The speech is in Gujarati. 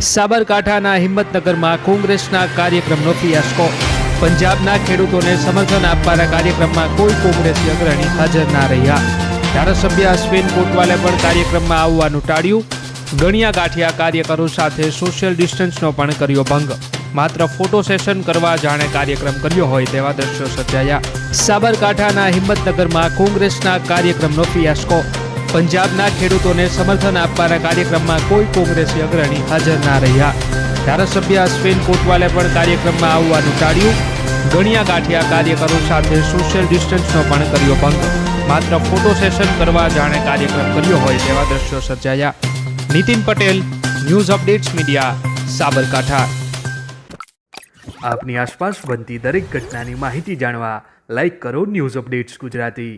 સાબરકાંઠાના હિંમતનગરમાં કોંગ્રેસના કાર્યક્રમનો ફિયાસ્કો। પંજાબના ખેડૂતોને સમર્થન આપવાના કાર્યક્રમમાં કોઈ કોંગ્રેસી અગ્રણી હાજર ના રહ્યા। ધારાસભ્ય અશ્વિન કોટવાલે પણ કાર્યક્રમમાં આવવાનું ટાળ્યું। ગણ્યા ગાંઠિયા કાર્યકરો સાથે સોશિયલ ડિસ્ટન્સનો પણ કર્યો ભંગ। માત્ર ફોટો સેશન કરવા જાણે કાર્યક્રમ કર્યો હોય તેવા દ્રશ્યો સર્જાયા। સાબરકાંઠાના હિંમતનગરમાં કોંગ્રેસના કાર્યક્રમનો ફિયાસ્કો। પંજાબના ખેડૂતોને સમર્થન આપવાના કાર્યક્રમમાં કોઈ કોંગ્રેસી અગ્રણી હાજર ના રહ્યા। ધારાસભ્ય અશ્વિન કોટવાલે પણ કાર્યક્રમમાં આવવાનું ટાળ્યું। ગણ્યા ગાંઠિયા કાર્યકરો સાથે સોશિયલ ડિસ્ટન્સનો પણ કર્યો ભંગ। માત્ર ફોટો સેશન કરવા જાણે કાર્યક્રમ કર્યો હોય તેવા દ્રશ્યો સર્જાયા। Nitin Patel, news updates media, Sabarkantha. આપની આસપાસ બનતી દરેક ઘટનાની માહિતી જાણવા લાઈક કરો ન્યૂઝ અપડેટ્સ ગુજરાતી।